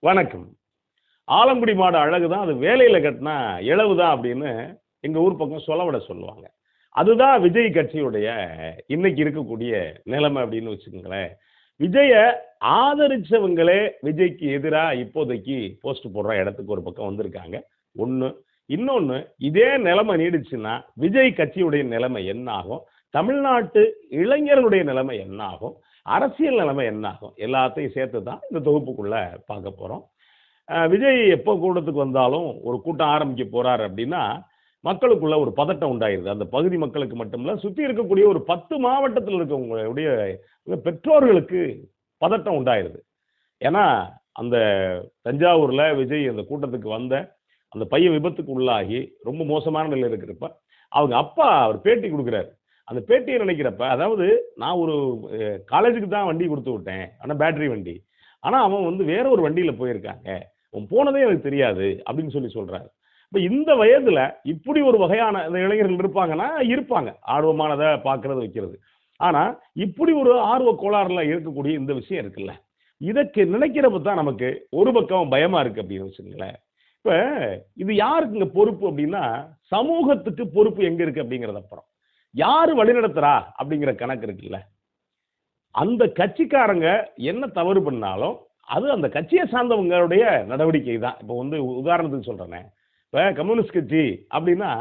வணக்கம். ஆலங்குடி மாடு அழகுதான், அது வேலையில கட்டினா இழவுதான் அப்படின்னு எங்க ஊர் பக்கம் சொலவட சொல்லுவாங்க. அதுதான் விஜய் கட்சியுடைய இன்னைக்கு இருக்கக்கூடிய நிலைமை அப்படின்னு வச்சுக்கோங்களேன். விஜய ஆதரிச்சவங்களே விஜய்க்கு எதிரா இப்போதைக்கு போஸ்ட் போடுற இடத்துக்கு ஒரு பக்கம் வந்திருக்காங்க. ஒண்ணு. இன்னொன்னு, இதே நிலைமை நீடிச்சுன்னா விஜய் கட்சியுடைய நிலைமை என்ன ஆகும்? தமிழ்நாட்டு இளைஞர்களுடைய நிலைமை என்ன ஆகும்? அரசியல் நிலைமை என்ன ஆகும்? எல்லாத்தையும் சேர்த்து தான் இந்த தொகுப்புக்குள்ள பார்க்க போறோம். விஜய் எப்போ கூட்டத்துக்கு வந்தாலும் ஒரு கூட்டம் ஆரம்பிக்க போறாரு அப்படின்னா மக்களுக்குள்ள ஒரு பதட்டம் உண்டாயிருது. அந்த பகுதி மக்களுக்கு மட்டுமல்ல, சுத்தி இருக்கக்கூடிய ஒரு 10 மாவட்டத்தில் இருக்கவங்களுடைய பெற்றோர்களுக்கு பதட்டம் உண்டாயிருது. ஏன்னா அந்த தஞ்சாவூர்ல விஜய் அந்த கூட்டத்துக்கு வந்த அந்த பையன் விபத்துக்கு உள்ளாகி ரொம்ப மோசமான நிலையில் இருக்கிறப்ப அவங்க அப்பா அவர் பேட்டி கொடுக்குறாரு. அந்த பேட்டியை நினைக்கிறப்ப, அதாவது நான் ஒரு காலேஜுக்கு தான் வண்டி கொடுத்து விட்டேன், ஆனால் பேட்டரி வண்டி, ஆனா அவன் வந்து வேற ஒரு வண்டியில போயிருக்காங்க, அவன் போனதே எனக்கு தெரியாது அப்படின்னு சொல்றாரு. இப்ப இந்த வயதுல இப்படி ஒரு வகையான இந்த இளைஞர்கள் இருப்பாங்கன்னா இருப்பாங்க, ஆர்வமானதை பார்க்கறது வைக்கிறது. ஆனா இப்படி ஒரு ஆர்வ கோளாறுல இருக்கக்கூடிய இந்த விஷயம் இருக்குல்ல, இதற்கு நினைக்கிறப்ப தான் நமக்கு ஒரு பக்கம் பயமா இருக்கு அப்படின்னு வச்சுங்களேன். இப்ப இது யாருக்குங்க பொறுப்பு அப்படின்னா, சமூகத்துக்கு பொறுப்பு எங்க இருக்கு அப்படிங்கறது. அப்புறம் யாரு வழிநடத்துறா அப்படிங்கிற கணக்கு இருக்குல்ல, அந்த கட்சிக்காரங்க என்ன தவறு பண்ணாலும் அது அந்த கட்சியை சார்ந்தவங்களுடைய நடவடிக்கை தான். இப்போ வந்து உதாரணத்துக்கு சொல்றேனே, இப்போ கம்யூனிஸ்ட் கட்சி அப்படின்னா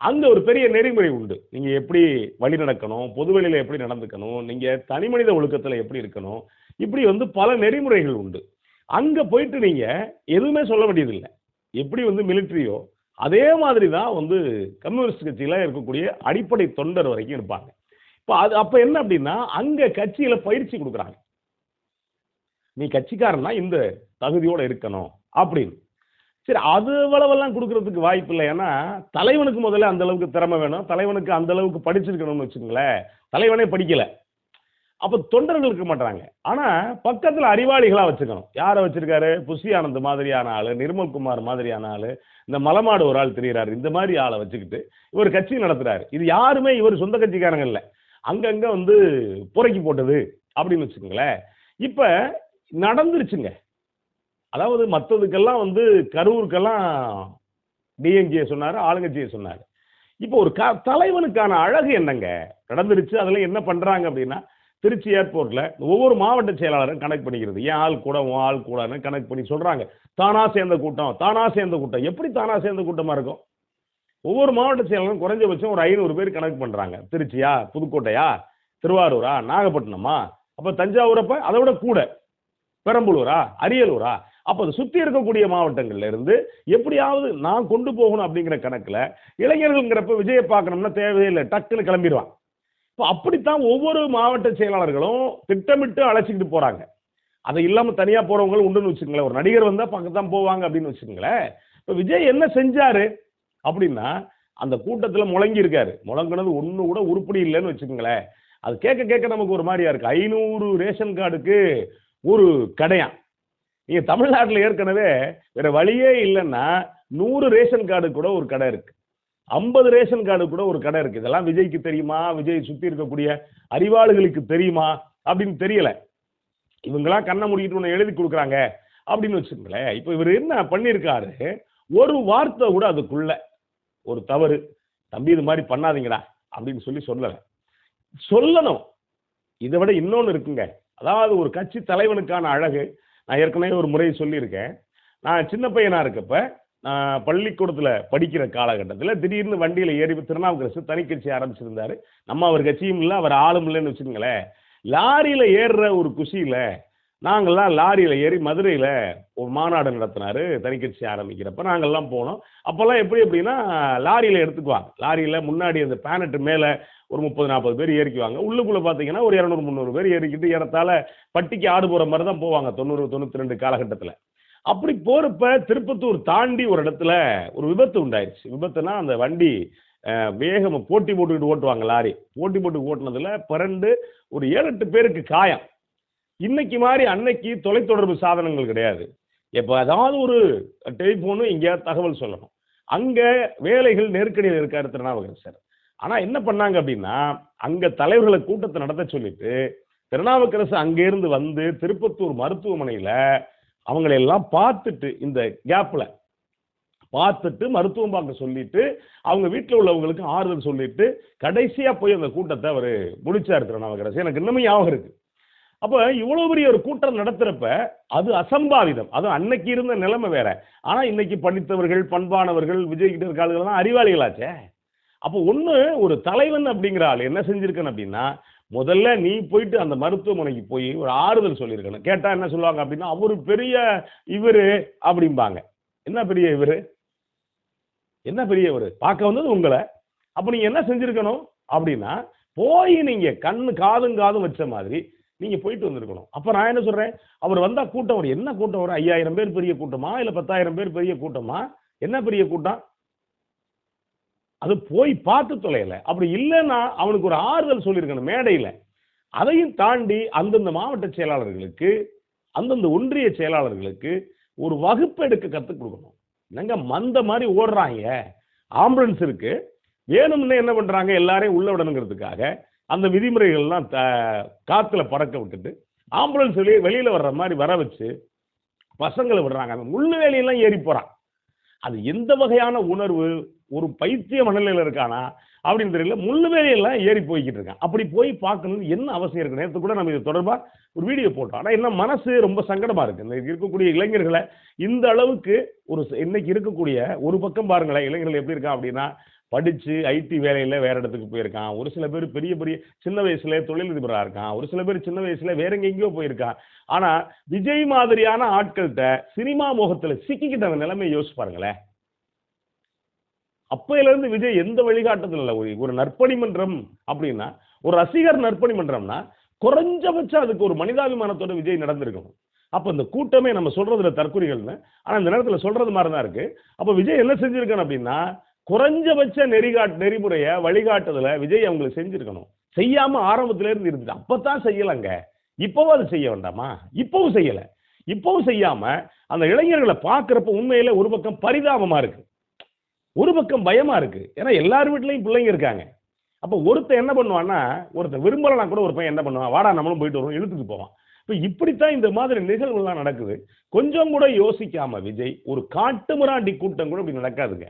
அங்க ஒரு பெரிய நெறிமுறை உண்டு. நீங்க எப்படி வழி நடக்கணும், பொதுவெளியில எப்படி நடந்துக்கணும், நீங்க தனி மனித ஒழுக்கத்துல எப்படி இருக்கணும், இப்படி வந்து பல நெறிமுறைகள் உண்டு. அங்க போயிட்டு நீங்க எதுவுமே சொல்ல வேண்டியது இல்லை. எப்படி வந்து மிலிட்டரியோ அதே மாதிரி தான் வந்து கம்யூனிஸ்ட் கட்சியில இருக்கக்கூடிய அடிப்படை தொண்டர் வரைக்கும் இருப்பாங்க. இப்போ அது அப்ப என்ன அப்படின்னா, அங்க கட்சியில பயிற்சி கொடுக்குறாங்க. நீ கட்சிக்காரன்னா இந்த தகுதியோட இருக்கணும் அப்படின்னு. சரி, அது அவ்வளவெல்லாம் கொடுக்கறதுக்கு வாய்ப்பு இல்லை. ஏன்னா தலைவனுக்கு முதல்ல அந்த அளவுக்கு திறமை வேணும், தலைவனுக்கு அந்த அளவுக்கு படிச்சிருக்கணும்னு வச்சுக்கோங்களேன். தலைவனே படிக்கல, அப்ப தொண்டர்கள் இருக்க மாட்டாங்க. ஆனா பக்கத்துல அறிவாளிகளா வச்சுக்கணும். யாரை வச்சிருக்காரு? புஷி ஆனந்த் மாதிரியான ஆளு, நிர்மல்குமார் மாதிரியான ஆளு, இந்த மலமாடு ஒரு ஆள் தெரிகிறாரு, இந்த மாதிரி ஆளை வச்சுக்கிட்டு இவர் கட்சி நடத்துறாரு. இது யாருமே இவர் சொந்த கட்சிக்காரங்க இல்லை, அங்கங்க வந்து புரைக்கி போட்டது அப்படின்னு வச்சுக்கோங்களேன். இப்ப நடந்துருச்சுங்க. அதாவது மற்றதுக்கெல்லாம் வந்து கரூருக்கெல்லாம் டிஎம்கே சொன்னாரு, ஆளுங்கட்சியை சொன்னாரு. இப்போ ஒரு தலைவனுக்கான அழகு என்னங்க நடந்துருச்சு. அதுல என்ன பண்றாங்க அப்படின்னா, திருச்சி ஏர்போர்ட்ல ஒவ்வொரு மாவட்ட செயலாளரும் கனெக்ட் பண்ணிக்கிறது. ஏன் ஆள் கூட உன் ஆள் கூடன்னு கனெக்ட் பண்ணி சொல்றாங்க. தானா சேர்ந்த கூட்டம், தானா சேர்ந்த கூட்டம். எப்படி தானா சேர்ந்த கூட்டமா இருக்கும்? ஒவ்வொரு மாவட்ட செயலாளரும் குறைஞ்சபட்சம் ஒரு 500 பேர் கனெக்ட் பண்றாங்க. திருச்சியா, புதுக்கோட்டையா, திருவாரூரா, நாகப்பட்டினமா, அப்ப தஞ்சாவூரப்ப அதை விட கூட, பெரம்பலூரா, அரியலூரா, அப்ப அதை சுத்தி இருக்கக்கூடிய மாவட்டங்கள்ல இருந்து எப்படியாவது நான் கொண்டு போகணும் அப்படிங்கிற கணக்குல இளைஞர்கள்ங்கிறப்ப விஜயை பார்க்கணும்னா தேவையில்லை, டக்குன்னு கிளம்பிடுவான். இப்போ அப்படித்தான் ஒவ்வொரு மாவட்ட செயலாளர்களும் திட்டமிட்டு அழைச்சிக்கிட்டு போறாங்க. அதை இல்லாம தனியா போறவங்களும் உண்டுன்னு வச்சுக்கோங்களேன். ஒரு நடிகர் வந்தா பக்கத்தான் போவாங்க அப்படின்னு வச்சுக்கோங்களேன். இப்போ விஜய் என்ன செஞ்சாரு அப்படின்னா, அந்த கூட்டத்துல முழங்கி இருக்காரு. முழங்குனது ஒண்ணு கூட உருப்படி இல்லைன்னு வச்சுக்கோங்களேன். அது கேட்க கேட்க நமக்கு ஒரு மாதிரியா இருக்கு. 500 ரேஷன் கார்டுக்கு ஒரு கடையா? நீங்க தமிழ்நாட்டில் ஏற்கனவே வேற வழியே இல்லைன்னா 100 ரேஷன் கார்டு கூட ஒரு கடை இருக்கு, 50 ரேஷன் கார்டு கூட ஒரு கடை இருக்கு. இதெல்லாம் விஜய்க்கு தெரியுமா? விஜய் சுத்தி இருக்கக்கூடிய அறிவாளிகளுக்கு தெரியுமா அப்படின்னு தெரியல. இவங்கெல்லாம் கண்ணை மூடிட்டு ஒன்று எழுதி கொடுக்குறாங்க அப்படின்னு வச்சுக்கோங்களேன். இப்போ இவர் என்ன பண்ணியிருக்காரு, ஒரு வார்த்தை கூட அதுக்குள்ள ஒரு தவறு, தம்பி இது மாதிரி பண்ணாதீங்கடா அப்படின்னு சொல்லல. சொல்லணும். இதை விட இன்னொன்று இருக்குங்க. அதாவது ஒரு கட்சி தலைவனுக்கான அழகு, நான் ஏற்கனவே ஒரு முறை சொல்லியிருக்கேன். நான் சின்ன பையனா இருக்கப்ப, நான் பள்ளிக்கூடத்தில் படிக்கிற காலகட்டத்தில் திடீர்னு வண்டியில் ஏறி திருநாவுக்கரசு தனி கட்சி ஆரம்பிச்சிருந்தாரு. நம்ம அவர் கட்சியும் இல்லை, அவர் ஆளும் இல்லைன்னு வச்சுக்கோங்களேன். லாரியில் ஏறுற ஒரு குஷியில் நாங்கள்லாம் லாரியில் ஏறி மதுரையில் ஒரு மாநாடு நடத்தினாரு. தனி கட்சி ஆரம்பிக்கிறப்ப நாங்கள்லாம் போனோம். அப்போல்லாம் எப்படி அப்படின்னா, லாரியில் எடுத்துக்குவாங்க. லாரியில் முன்னாடி அந்த பேனட்டு மேலே ஒரு 30-40 பேர் ஏறிக்குவாங்க. உள்ளுக்குள்ளே பார்த்தீங்கன்னா ஒரு 200-300 பேர் ஏறிக்கிட்டு ஏறத்தாழ பட்டிக்கு ஆடு போகிற மாதிரி தான் போவாங்க 90-92 காலகட்டத்தில். அப்படி போகிறப்ப திருப்பத்தூர் தாண்டி ஒரு இடத்துல ஒரு விபத்து உண்டாயிருச்சு. விபத்துனா அந்த வண்டி வேகம் போட்டி போட்டுக்கிட்டு ஓட்டுவாங்க லாரி. போட்டி போட்டு ஓட்டுனதுல பிறண்டு ஒரு 7-8 பேருக்கு காயம். இன்னைக்கு மாதிரி அன்னைக்கு தொலைத்தொடர்பு சாதனங்கள் கிடையாது. எப்போ அதாவது ஒரு டெலிஃபோனு எங்கேயாவது தகவல் சொல்லணும். அங்க வேலைகள் நெருக்கடியில் இருக்காரு திருநாவுக்கரசர். ஆனா என்ன பண்ணாங்க அப்படின்னா, அங்க தலைவர்களை கூட்டத்தை நடத்த சொல்லிட்டு திருநாவுக்கரசு அங்கிருந்து வந்து திருப்பத்தூர் மருத்துவமனையில அவங்களெல்லாம் பார்த்துட்டு இந்த கேப்ல பார்த்துட்டு மருத்துவம் பார்க்க சொல்லிட்டு அவங்க வீட்டில் உள்ளவங்களுக்கு ஆறுதல் சொல்லிட்டு கடைசியா போய் அந்த கூட்டத்தை அவர் முடிச்சாரு திருநாவுக்கரசு. எனக்கு இன்னமும் ஞாபகம் இருக்கு. அப்ப இவ்வளவு பெரிய ஒரு கூட்டம் நடத்துறப்ப அது அசம்பாவிதம். அது அன்னைக்கு இருந்த நிலைமை வேற. ஆனா இன்னைக்கு படித்தவர்கள், பண்பானவர்கள், விஜய் கிட்ட இருக்க ஆளுகள்லாம் அறிவாளிகளாச்சே. அப்போ ஒண்ணு, ஒரு தலைவன் அப்படிங்கிற ஆள் என்ன செஞ்சிருக்கணும் அப்படின்னா, முதல்ல நீ போயிட்டு அந்த மருத்துவமனைக்கு போய் ஒரு ஆறுதல் சொல்லியிருக்கணும். கேட்டா என்ன சொல்லுவாங்க அப்படின்னா, அவரு பெரிய இவரு அப்படிம்பாங்க. என்ன பெரிய இவரு? என்ன பெரியவர்? பார்க்க வந்தது உங்கள. அப்ப நீங்க என்ன செஞ்சிருக்கணும் அப்படின்னா, போய் நீங்க கண்ணு காதும் காதும் வச்ச மாதிரி நீங்க போயிட்டு வந்திருக்கணும். அப்ப நான் என்ன சொல்றேன், அவர் வந்தா கூட்டம் வரும். என்ன கூட்டம் வரும்? 5000 பேர் பெரிய கூட்டமா? இல்ல 10,000 பேர் பெரிய கூட்டமா? என்ன பெரிய கூட்டம்? அது போய் பார்த்து தொலையல. அப்படி இல்லைன்னா அவனுக்கு ஒரு ஆறுதல் சொல்லியிருக்கணும் மேடையில. அதையும் தாண்டி அந்தந்த மாவட்ட செயலாளர்களுக்கு, அந்தந்த ஒன்றிய செயலாளர்களுக்கு ஒரு வகுப்பு எடுக்க கத்துக் கொடுக்கணும். என்னங்க மந்த மாதிரி ஓடுறாங்க, ஆம்புலன்ஸ் இருக்கு, வேணும்னு என்ன பண்றாங்க, எல்லாரையும் உள்ள விடணுங்கிறதுக்காக அந்த விதிமுறைகள்லாம் காத்துல பறக்க விட்டுட்டு ஆம்புலன்ஸ் வெளியில வர்ற மாதிரி வர வச்சு பசங்களை விடுறாங்க. அந்த முள்ளு வேலையெல்லாம் ஏறி போறான். அது எந்த வகையான உணர்வு? ஒரு பைத்திய மனநிலையில இருக்கானா அப்படின்னு தெரியல. முள்ளு வேலையெல்லாம் ஏறி போய்கிட்டு இருக்கான். அப்படி போய் பார்க்கணும் என்ன அவசியம் இருக்கு? நேற்று கூட நம்ம இது தொடர்பா ஒரு வீடியோ போட்டோம். ஆனா என்ன மனசு ரொம்ப சங்கடமா இருக்கு. இந்த இருக்கக்கூடிய இளைஞர்களை இந்த அளவுக்கு ஒரு இன்னைக்கு இருக்கக்கூடிய ஒரு பக்கம் பாருங்களேன், இளைஞர்கள் எப்படி இருக்கான் அப்படின்னா, படிச்சு ஐடி வேலையில வேற இடத்துக்கு போயிருக்கான். ஒரு சில பேர் பெரிய பெரிய சின்ன வயசுல தொழிலதிபரா இருக்கான். ஒரு சில பேர் சின்ன வயசுல வேற எங்கெங்கயோ போயிருக்கான். ஆனா விஜய் மாதிரியான ஆட்கள்கிட்ட சினிமா மோகத்துல சிக்கிக்கிட்ட நிலைமை யோசிச்சு பாருங்களேன். அப்பையில இருந்து விஜய் எந்த வழிகாட்டுதல் இல்ல. ஒரு நற்பணி மன்றம் அப்படின்னா, ஒரு ரசிகர் நற்பணி மன்றம்னா குறைஞ்சபட்சம் அதுக்கு ஒரு மனிதாபிமானத்தோட விஜய் நடந்திருக்கணும். அப்ப இந்த கூட்டமே நம்ம சொல்றதுல தற்குறிகள்னு, ஆனா இந்த நேரத்துல சொல்றது மாதிரி தான் இருக்கு. அப்ப விஜய் என்ன செஞ்சிருக்கணும் அப்படின்னா, குறைஞ்சபட்ச நெறிமுறைய வழிகாட்டுதல விஜய் அவங்களுக்கு செஞ்சிருக்கணும். செய்யாம ஆரம்பத்தில இருந்து இருந்துச்சு. அப்பதான் செய்யலங்க. இப்பவும் அது செய்ய வேண்டாமா? இப்பவும் செய்யல. இப்பவும் செய்யாம அந்த இளைஞர்களை பார்க்கிறப்ப உண்மையிலே ஒரு பக்கம் பரிதாபமா இருக்கு, ஒரு பக்கம் பயமா இருக்கு. ஏன்னா எல்லார் வீட்லயும் பிள்ளைங்க இருக்காங்க. அப்ப ஒருத்தன் என்ன பண்ணுவான்னா, ஒருத்தன் விரும்பலனா கூட ஒரு பையன் என்ன பண்ணுவான், வாடா நம்மளும் போயிட்டு வருவோம், இழுத்துட்டு போவான். இப்ப இப்படித்தான் இந்த மாதிரி நிகழ்வுலாம் நடக்குது. கொஞ்சம் கூட யோசிக்காம விஜய் ஒரு காட்டுமிராண்டி கூட்டம் கூட இப்படி நடக்காதுங்க.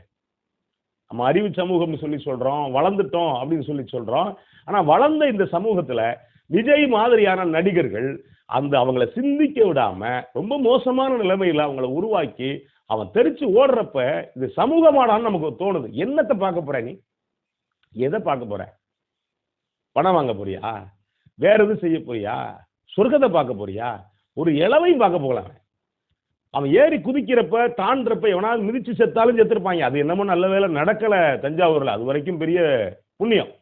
நம்ம அறிவு சமூகம்னு சொல்லி சொல்றோம், வளர்ந்துட்டோம் அப்படின்னு சொல்லி சொல்றோம். ஆனா வளர்ந்த இந்த சமூகத்துல விஜய் மாதிரியான நடிகர்கள் அந்த அவங்கள சிந்திக்க விடாம ரொம்ப மோசமான நிலைமையில அவங்கள உருவாக்கி அவன் தெரிச்சு ஓடுறப்ப இது சமூகமாடான்னு நமக்கு தோணுது. என்னத்தை பார்க்க போற நீ? எதை பார்க்க போற? பணம் வாங்க போறியா? வேற எதுவும் செய்ய போறியா? சொர்க்கத்தை பார்க்க போறியா? ஒரு இளவையும் பார்க்க போகலாம். அவன் ஏறி குதிக்கிறப்ப தாண்டறப்ப எவனாவது மிதிச்சு செத்தாலும் செத்துருப்பாங்க. அது என்னமோ நல்ல வேலை நடக்கல தஞ்சாவூர்ல. அது வரைக்கும் பெரிய புண்ணியம்.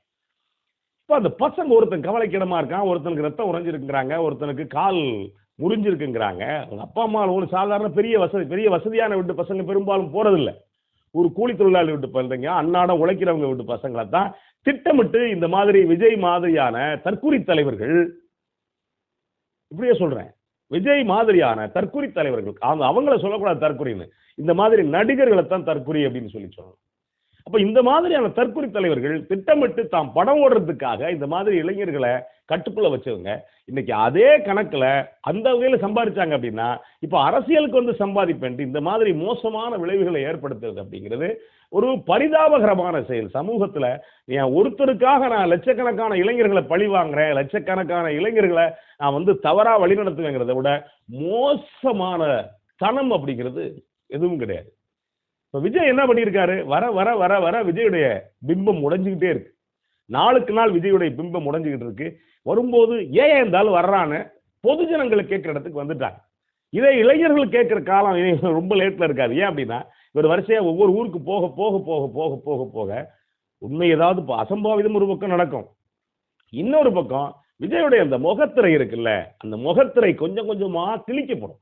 இப்ப அந்த பசங்க ஒருத்தன் கவலைக்கிடமா இருக்கான், ஒருத்தனுக்கு ரத்தம் உறைஞ்சிருக்குங்கிறாங்க, ஒருத்தனுக்கு கால் முறிஞ்சிருக்குங்கிறாங்க. அவங்க அப்பா அம்மா ஒரு சாதாரண பெரிய வசதியான வீட்டு பசங்க பெரும்பாலும் போறதில்லை. ஒரு கூலி தொழிலாளி வீட்டு பசங்க, அன்னாடம் உழைக்கிறவங்க வீட்டு பசங்களை தான் திட்டமிட்டு இந்த மாதிரி விஜய் மாதிரியான தற்கூரி தலைவர்கள், இப்படியே சொல்றேன், விஜய் மாதிரியான தற்கூரி தலைவர்கள், அவங்கள சொல்லக்கூடாது தற்கூரின்னு, இந்த மாதிரி நடிகர்களை தான் தற்கூரி அப்படின்னு சொல்லி சொல்லணும். அப்ப இந்த மாதிரியான தற்கொலை தலைவர்கள் திட்டமிட்டு தாம் படம் ஓடுறதுக்காக இந்த மாதிரி இளைஞர்களை கட்டுக்குள்ள வச்சவங்க இன்னைக்கு அதே கணக்குல அந்த வகையில சம்பாதிச்சாங்க அப்படின்னா, இப்ப அரசியலுக்கு வந்து சம்பாதிப்பேன் இந்த மாதிரி மோசமான விளைவுகளை ஏற்படுத்துறது அப்படிங்கிறது ஒரு பரிதாபகரமான செயல். சமூகத்துல ஒருத்தருக்காக நான் லட்சக்கணக்கான இளைஞர்களை பழி வாங்குறேன், லட்சக்கணக்கான இளைஞர்களை நான் வந்து தவறா வழிநடத்துவேங்கிறத விட மோசமான தனம் அப்படிங்கிறது எதுவும் கிடையாது. இப்ப விஜய் என்ன பண்ணியிருக்காரு? வர வர வர வர விஜயுடைய பிம்பம் உடைஞ்சுக்கிட்டே இருக்கு. நாளுக்கு நாள் விஜயுடைய பிம்பம் உடைஞ்சுக்கிட்டு இருக்கு. வரும்போது ஏன் இருந்தாலும் வர்றான்னு பொதுஜனங்களை கேட்கிற இடத்துக்கு வந்துட்டாங்க. இதே இளைஞர்கள் கேட்கிற காலம் ரொம்ப லேட்ல இருக்காது. ஏன் அப்படின்னா, இவர் வரிசையா ஒவ்வொரு ஊருக்கு போக போக போக போக போக போக உண்மை ஏதாவது அசம்பாவிதம் ஒரு பக்கம் நடக்கும். இன்னொரு பக்கம் விஜயுடைய அந்த முகத்திரை இருக்குல்ல, அந்த முகத்திரை கொஞ்சம் கொஞ்சமா கிழிக்கப்படும்.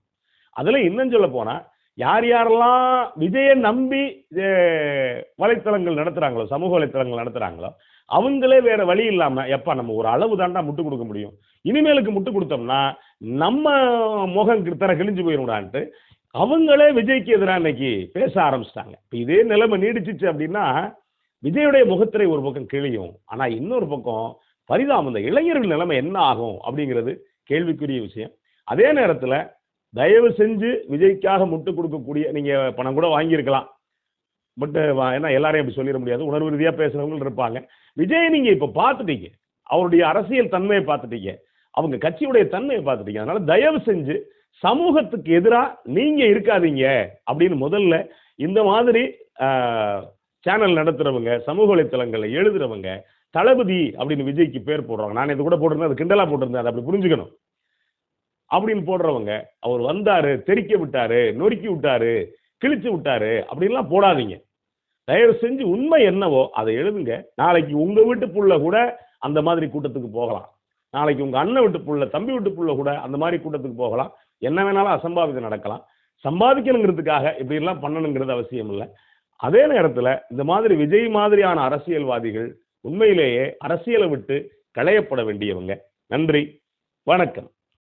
அதுல இன்னும் சொல்ல போனா, யார் யாரெல்லாம் விஜயை நம்பி வலைத்தளங்கள் நடத்துறாங்களோ, சமூக வலைத்தளங்கள் நடத்துறாங்களோ, அவங்களே வேற வழி இல்லாம எப்ப நம்ம ஒரு அளவு தாண்டா முட்டு கொடுக்க முடியும், இனிமேலுக்கு முட்டு கொடுத்தோம்னா நம்ம முகம் தர கிழிஞ்சு போயிடும்டான்ட்டு அவங்களே விஜய்க்கு எதிராக இன்னைக்கு பேச ஆரம்பிச்சிட்டாங்க. இப்ப இதே நிலைமை நீடிச்சிச்சு அப்படின்னா விஜயுடைய முகத்திரை ஒரு பக்கம் கிழியும். ஆனா இன்னொரு பக்கம் பரிதாபம், இந்த இளைஞர்கள் நிலைமை என்ன ஆகும் அப்படிங்கிறது கேள்விக்குரிய விஷயம். அதே நேரத்துல தயவு செஞ்சு விஜய்க்காக முட்டு கொடுக்கக்கூடிய நீங்க பணம் கூட வாங்கியிருக்கலாம். பட் ஏன்னா எல்லாரையும் அப்படி சொல்லிட முடியாது. உணர்வு ரீதியா பேசுறவங்க இருப்பாங்க. விஜய் நீங்க இப்ப பார்த்துட்டீங்க. அவருடைய அரசியல் தன்மையை பார்த்துட்டீங்க. அவங்க கட்சியுடைய தன்மையை பார்த்துட்டீங்க. அதனால தயவு செஞ்சு சமூகத்துக்கு எதிரா நீங்க இருக்காதீங்க அப்படின்னு முதல்ல இந்த மாதிரி சேனல் நடத்துறவங்க, சமூக வலைத்தளங்கள்ல எழுதுறவங்க, தளபதி அப்படின்னு விஜய்க்கு பேர் போடுறாங்க. நான் இது கூட போட்டிருந்தேன், அது கிண்டலா போட்டிருந்தேன். அதை அப்படி புரிஞ்சுக்கணும். அப்படின்னு போடுறவங்க, அவர் வந்தாரு, தெறிக்க விட்டாரு, நொறுக்கி விட்டாரு, கிழிச்சு விட்டாரு அப்படின்லாம் போடாதீங்க. தயவு செஞ்சு உண்மை என்னவோ அதை எழுதுங்க. நாளைக்கு உங்க வீட்டு புள்ள கூட அந்த மாதிரி கூட்டத்துக்கு போகலாம். நாளைக்கு உங்க அண்ணன் வீட்டு புள்ள, தம்பி வீட்டு புள்ள கூட அந்த மாதிரி கூட்டத்துக்கு போகலாம். என்ன வேணாலும் அசம்பாவிதம் நடக்கலாம். சம்பாதிக்கணுங்கிறதுக்காக இப்படி எல்லாம் பண்ணணுங்கிறது அவசியம் இல்லை. அதே நேரத்தில் இந்த மாதிரி விஜய் மாதிரியான அரசியல்வாதிகள் உண்மையிலேயே அரசியலை விட்டு களையப்பட வேண்டியவங்க. நன்றி, வணக்கம்.